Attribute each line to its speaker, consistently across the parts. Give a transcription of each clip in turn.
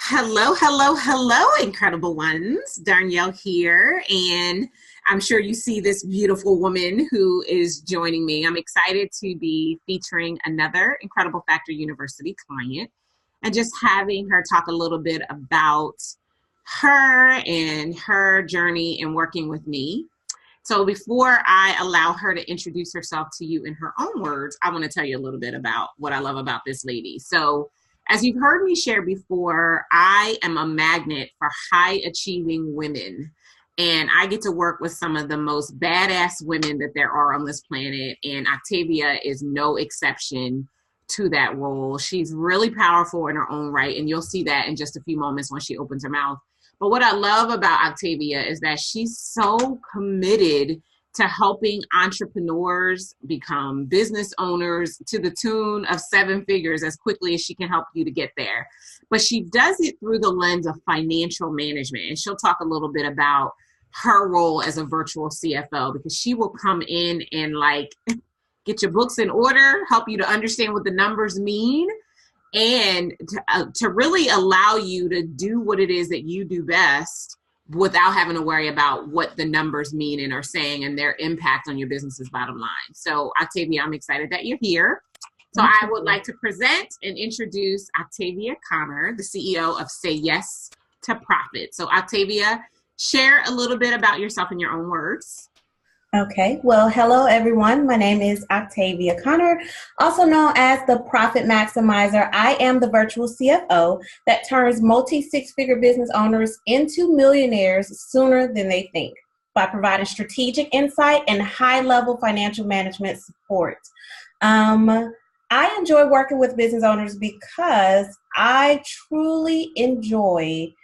Speaker 1: Hello, hello, hello, incredible ones. Darnyelle here, and I'm sure you see this beautiful woman who is joining me. I'm excited to be featuring another Incredible Factor University client and just having her talk a little bit about her and her journey in working with me. So before I allow her to introduce herself to you in her own words, I want to tell you a little bit about what I love about this lady. So as you've heard me share before, I am a magnet for high achieving women. And I get to work with some of the most badass women that there are on this planet. And Octavia is no exception to that role. She's really powerful in her own right. And you'll see that in just a few moments when she opens her mouth. But what I love about Octavia is that she's so committed to helping entrepreneurs become business owners to the tune of 7 figures as quickly as she can help you to get there. But she does it through the lens of financial management. And she'll talk a little bit about her role as a virtual CFO, because she will come in and get your books in order, help you to understand what the numbers mean, and to really allow you to do what it is that you do best without having to worry about what the numbers mean and are saying and their impact on your business's bottom line. So Octavia, I'm excited that you're here. So I would like to present and introduce Octavia Connor, the CEO of Say Yes to Profit. So Octavia, share a little bit about yourself in your own words.
Speaker 2: Okay, well, hello everyone. My name is Octavia Connor, also known as the Profit Maximizer. I am the virtual CFO that turns multi-6-figure business owners into millionaires sooner than they think by providing strategic insight and high-level financial management support. I enjoy working with business owners because I truly enjoy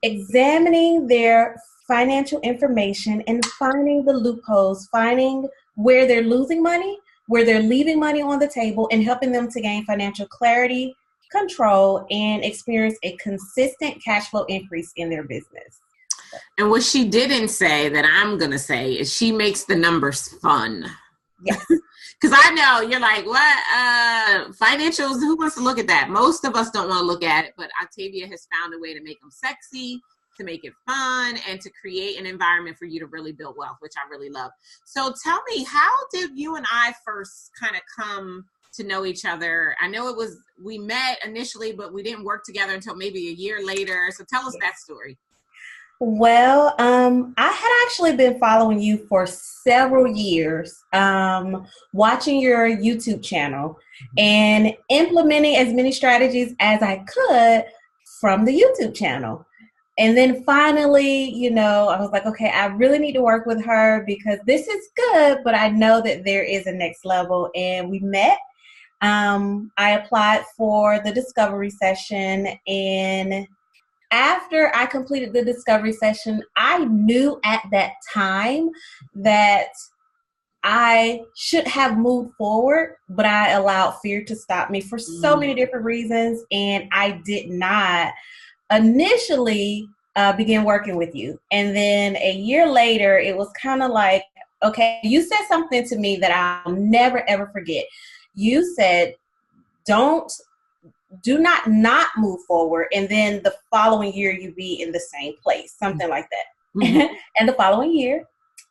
Speaker 2: examining their financial information and finding the loopholes, finding where they're losing money, where they're leaving money on the table, and helping them to gain financial clarity, control, and experience a consistent cash flow increase in their business.
Speaker 1: And what she didn't say that I'm going to say is she makes the numbers fun.
Speaker 2: Yes.
Speaker 1: Because I know you're like, what? Financials, who wants to look at that? Most of us don't want to look at it, but Octavia has found a way to make them sexy, to make it fun, and to create an environment for you to really build wealth, which I really love. So tell me, how did you and I first kind of come to know each other? I know we met initially, but we didn't work together until maybe a year later. So tell us that story.
Speaker 2: Well, I had actually been following you for several years, watching your YouTube channel and implementing as many strategies as I could from the YouTube channel. And then finally, I was like, okay, I really need to work with her because this is good, but I know that there is a next level. And we met. I applied for the discovery session, and after I completed the discovery session, I knew at that time that I should have moved forward, but I allowed fear to stop me for so many different reasons, and I did not initially began working with you. And then a year later, it was kind of like, okay, you said something to me that I'll never, ever forget. You said, do not move forward. And then the following year, you be in the same place, something like that. Mm-hmm. And the following year,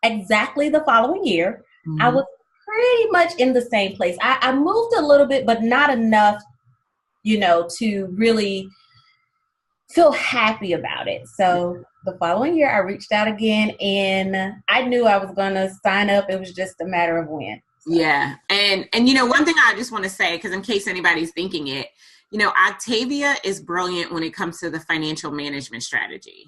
Speaker 2: exactly the following year, mm-hmm. I was pretty much in the same place. I moved a little bit, but not enough, to really feel happy about it. So the following year I reached out again, and I knew I was going to sign up. It was just a matter of when. So.
Speaker 1: Yeah. And one thing I just want to say, because in case anybody's thinking it, Octavia is brilliant when it comes to the financial management strategy.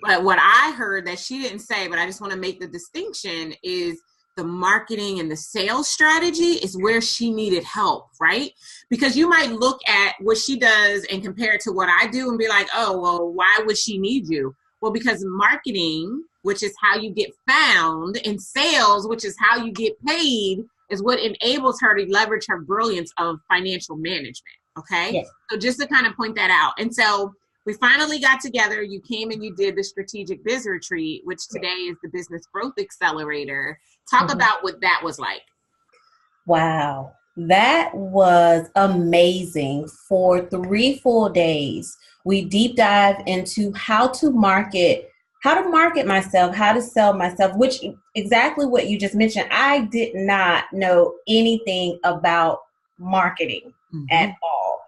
Speaker 1: But what I heard that she didn't say, but I just want to make the distinction, is the marketing and the sales strategy is where she needed help, right? Because you might look at what she does and compare it to what I do and be like, oh, well, why would she need you? Well, because marketing, which is how you get found, and sales, which is how you get paid, is what enables her to leverage her brilliance of financial management. Okay. Yes. So just to kind of point that out. And so we finally got together. You came and you did the strategic biz retreat, which today is the business growth accelerator. Talk about what that was like.
Speaker 2: Wow. That was amazing for 3 full days. We deep dive into how to market myself, how to sell myself, which exactly what you just mentioned. I did not know anything about marketing at all.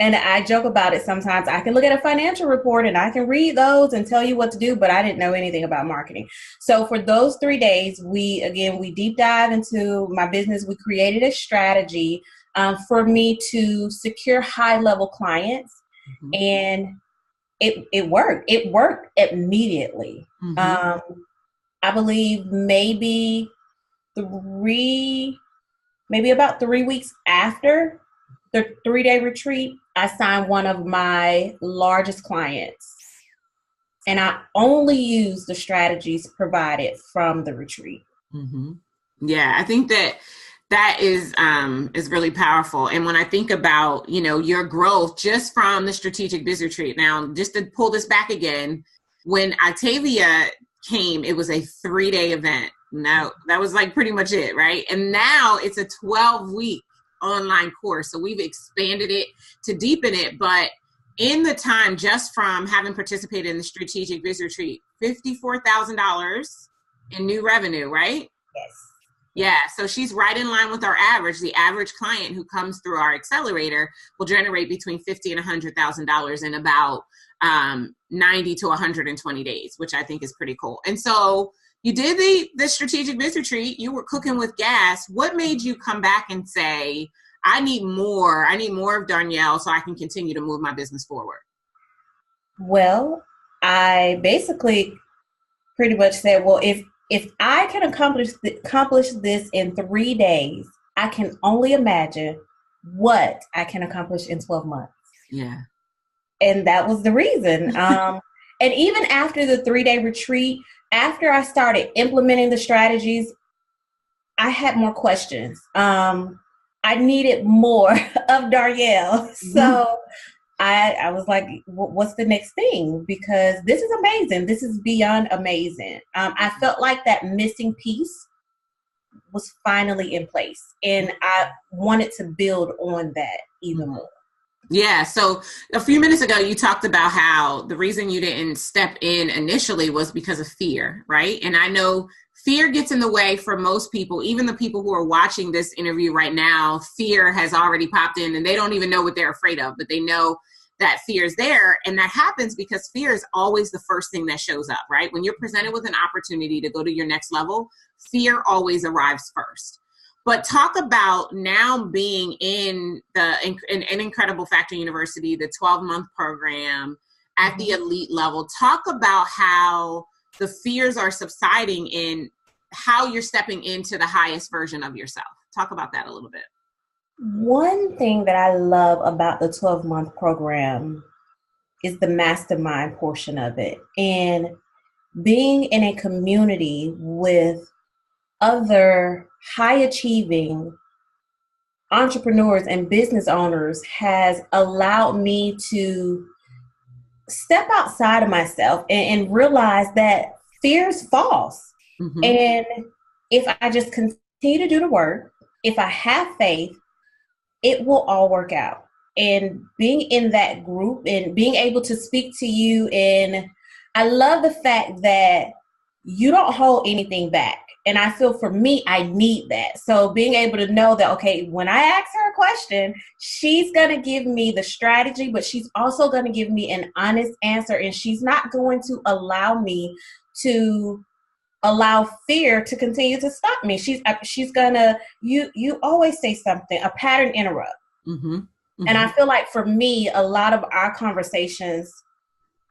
Speaker 2: And I joke about it sometimes. I can look at a financial report and I can read those and tell you what to do, but I didn't know anything about marketing. So for those 3 days, we deep dive into my business. We created a strategy for me to secure high-level clients, and it worked. It worked immediately. I believe maybe about 3 weeks after the 3-day retreat, I signed one of my largest clients, and I only used the strategies provided from the retreat.
Speaker 1: Yeah, I think that is really powerful. And when I think about, your growth just from the strategic biz retreat, now just to pull this back again, when Octavia came, it was a 3-day event. Now that was like pretty much it, right? And now it's a 12-week online course. So we've expanded it to deepen it. But in the time, just from having participated in the strategic biz retreat, $54,000 in new revenue, right?
Speaker 2: Yes.
Speaker 1: Yeah. So she's right in line with our average. The average client who comes through our accelerator will generate between $50,000 and $100,000 in about 90 to 120 days, which I think is pretty cool. And so you did the strategic biz retreat. You were cooking with gas. What made you come back and say, I need more of Darnyelle so I can continue to move my business forward?
Speaker 2: Well, I basically pretty much said, well, if I can accomplish this in 3 days, I can only imagine what I can accomplish in 12 months.
Speaker 1: Yeah.
Speaker 2: And that was the reason. And even after the 3-day retreat, after I started implementing the strategies, I had more questions. I needed more of Darnyelle. So I was like, what's the next thing? Because this is amazing. This is beyond amazing. I felt like that missing piece was finally in place, and I wanted to build on that even more.
Speaker 1: Yeah. So a few minutes ago, you talked about how the reason you didn't step in initially was because of fear, right? And I know fear gets in the way for most people, even the people who are watching this interview right now. Fear has already popped in and they don't even know what they're afraid of, but they know that fear is there. And that happens because fear is always the first thing that shows up, right? When you're presented with an opportunity to go to your next level, fear always arrives first. But talk about now being in an Incredible Factor University, the 12-month program at the elite level. Talk about how the fears are subsiding and how you're stepping into the highest version of yourself. Talk about that a little bit.
Speaker 2: One thing that I love about the 12-month program is the mastermind portion of it. And being in a community with other high-achieving entrepreneurs and business owners has allowed me to step outside of myself and realize that fear is false. And if I just continue to do the work, if I have faith, it will all work out. And being in that group and being able to speak to you, and I love the fact that you don't hold anything back. And I feel for me, I need that. So being able to know that, okay, when I ask her a question, she's going to give me the strategy, but she's also going to give me an honest answer. And she's not going to allow me to allow fear to continue to stop me. She's going to, you always say something, a pattern interrupt. And I feel like for me, a lot of our conversations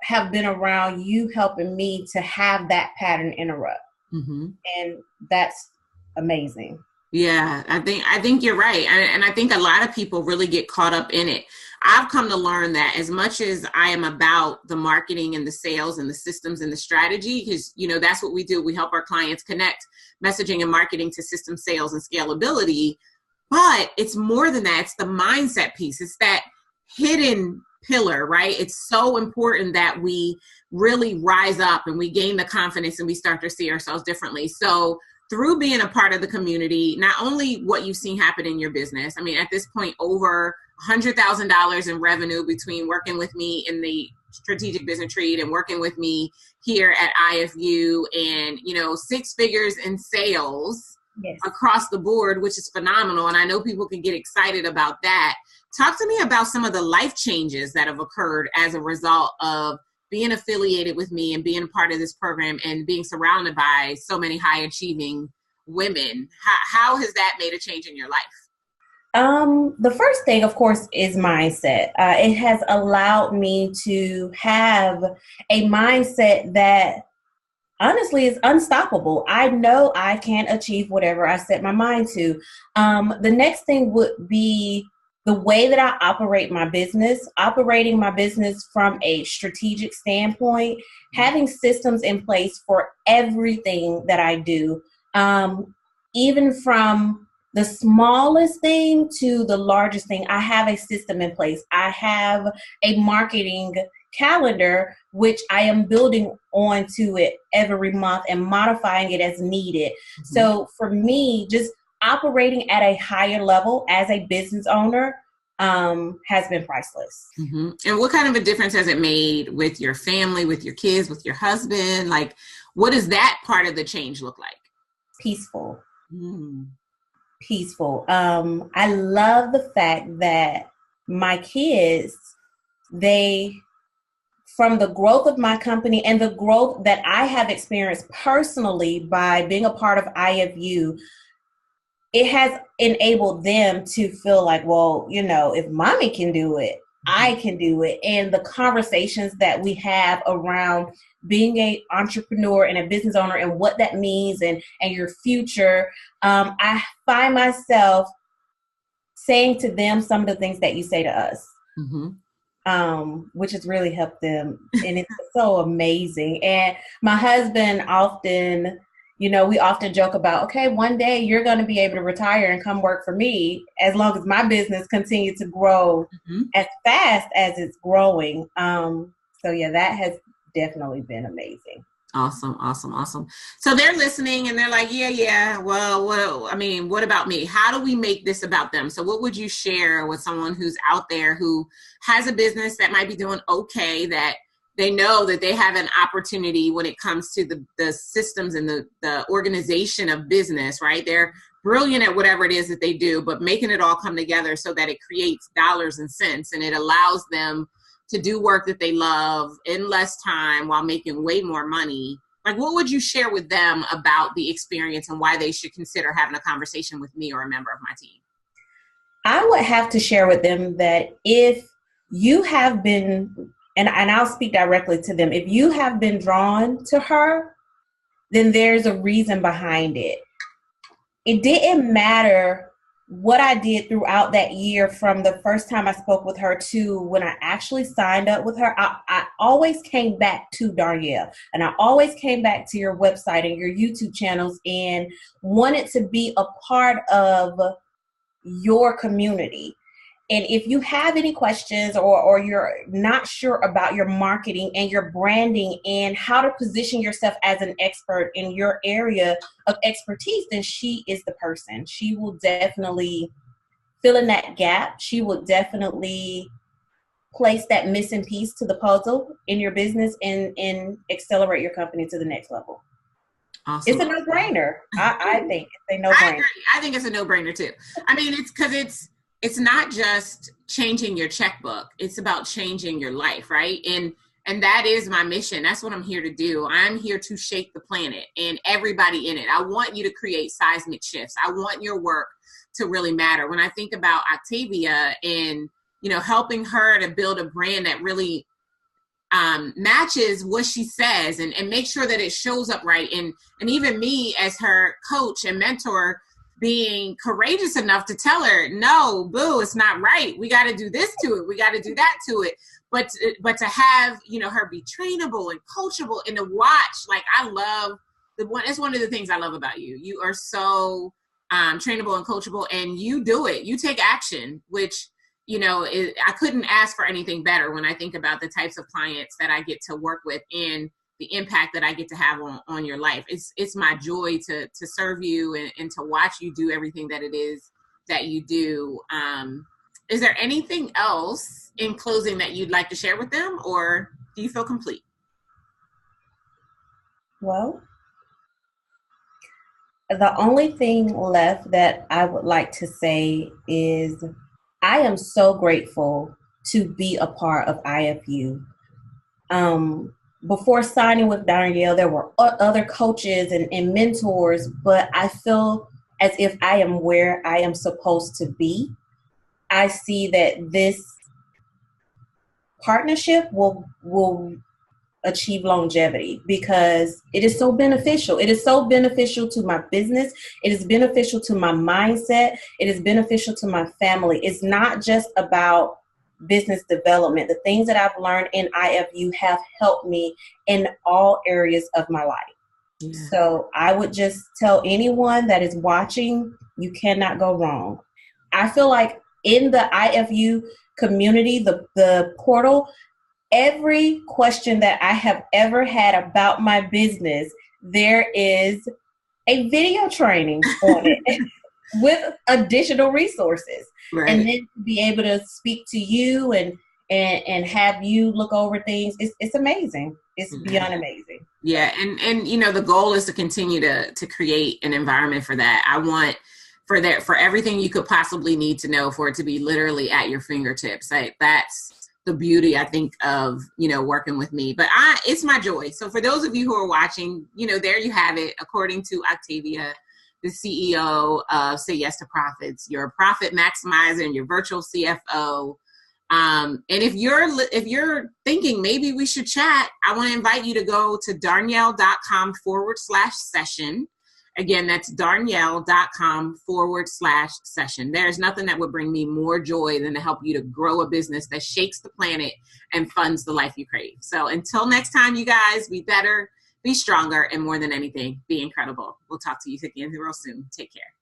Speaker 2: have been around you helping me to have that pattern interrupt. And that's amazing.
Speaker 1: Yeah, I think you're right. And I think a lot of people really get caught up in it. I've come to learn that as much as I am about the marketing and the sales and the systems and the strategy, because, that's what we do. We help our clients connect messaging and marketing to system sales and scalability. But it's more than that. It's the mindset piece. It's that hidden pillar, right? It's so important that we really rise up and we gain the confidence and we start to see ourselves differently. So through being a part of the community, not only what you've seen happen in your business, I mean, at this point, over $100,000 in revenue between working with me in the strategic business retreat and working with me here at IFU, and, you know, 6 figures in sales across the board, which is phenomenal. And I know people can get excited about that. Talk to me about some of the life changes that have occurred as a result of being affiliated with me and being a part of this program and being surrounded by so many high achieving women. How has that made a change in your life?
Speaker 2: The first thing, of course, is mindset. It has allowed me to have a mindset that honestly is unstoppable. I know I can achieve whatever I set my mind to. The next thing would be the way that I operate my business, operating my business from a strategic standpoint, having systems in place for everything that I do, even from the smallest thing to the largest thing. I have a system in place. I have a marketing calendar, which I am building onto it every month and modifying it as needed. Mm-hmm. So for me, just operating at a higher level as a business owner has been priceless.
Speaker 1: Mm-hmm. And what kind of a difference has it made with your family, with your kids, with your husband? Like, what does that part of the change look like?
Speaker 2: Peaceful. Peaceful. I love the fact that my kids, from the growth of my company and the growth that I have experienced personally by being a part of IFU, it has enabled them to feel like, well, you know, if mommy can do it, I can do it. And the conversations that we have around being an entrepreneur and a business owner and what that means and your future, I find myself saying to them some of the things that you say to us. Which has really helped them. And it's so amazing. And my husband often, you know, we often joke about, okay, one day you're going to be able to retire and come work for me as long as my business continues to grow as fast as it's growing. So yeah, that has definitely been amazing.
Speaker 1: Awesome. So they're listening and they're like, yeah. Well, what about me? How do we make this about them? So what would you share with someone who's out there who has a business that might be doing okay, that they know that they have an opportunity when it comes to the systems and the organization of business, right? They're brilliant at whatever it is that they do, but making it all come together so that it creates dollars and cents and it allows them to do work that they love in less time while making way more money. Like, what would you share with them about the experience and why they should consider having a conversation with me or a member of my team?
Speaker 2: I would have to share with them that if you have been, and I'll speak directly to them, if you have been drawn to her, then there's a reason behind it. It didn't matter what I did throughout that year from the first time I spoke with her to when I actually signed up with her. I always came back to Darnyelle, and I always came back to your website and your YouTube channels and wanted to be a part of your community. And if you have any questions or you're not sure about your marketing and your branding and how to position yourself as an expert in your area of expertise, then she is the person. She will definitely fill in that gap. She will definitely place that missing piece to the puzzle in your business and accelerate your company to the next level. Awesome. It's a no-brainer. I think it's a no-brainer.
Speaker 1: I think it's a no-brainer too. I mean, it's because it's not just changing your checkbook. It's about changing your life, right? And that is my mission. That's what I'm here to do. I'm here to shake the planet and everybody in it. I want you to create seismic shifts. I want your work to really matter. When I think about Octavia and, you know, helping her to build a brand that really matches what she says and make sure that it shows up right. And even me as her coach and mentor, being courageous enough to tell her, no, boo, it's not right. We got to do this to it. We got to do that to it. But to have, you know, her be trainable and coachable and to watch, like, it's one of the things I love about you. You are so trainable and coachable, and you do it. You take action, which, you know, I couldn't ask for anything better when I think about the types of clients that I get to work with and the impact that I get to have on your life. It's my joy to serve you and to watch you do everything that it is that you do. is there anything else in closing that you'd like to share with them, or do you feel complete?
Speaker 2: Well, the only thing left that I would like to say is I am so grateful to be a part of IFU. Um, Before signing with Darnyelle, there were other coaches and mentors, but I feel as if I am where I am supposed to be. I see that this partnership will achieve longevity because it is so beneficial. It is so beneficial to my business. It is beneficial to my mindset. It is beneficial to my family. It's not just about business development. The things that I've learned in IFU have helped me in all areas of my life. Yeah. So I would just tell anyone that is watching, you cannot go wrong. I feel like in the IFU community, the portal, every question that I have ever had about my business, there is a video training on it with additional resources. Right. And then to be able to speak to you and have you look over things, it's amazing. It's beyond amazing.
Speaker 1: Yeah, and you know, the goal is to continue to create an environment for that. I want for everything you could possibly need to know for it to be literally at your fingertips. That's the beauty, I think, of, you know, working with me. But it's my joy. So for those of you who are watching, you know, there you have it. According to Octavia, the CEO of Say Yes to Profits, you're a profit maximizer and your virtual CFO. And if you're thinking maybe we should chat, I want to invite you to go to darnyelle.com/session. Again, that's darnyelle.com/session. There's nothing that would bring me more joy than to help you to grow a business that shakes the planet and funds the life you crave. So until next time, you guys, be better, be stronger, and more than anything, be incredible. We'll talk to you again real soon. Take care.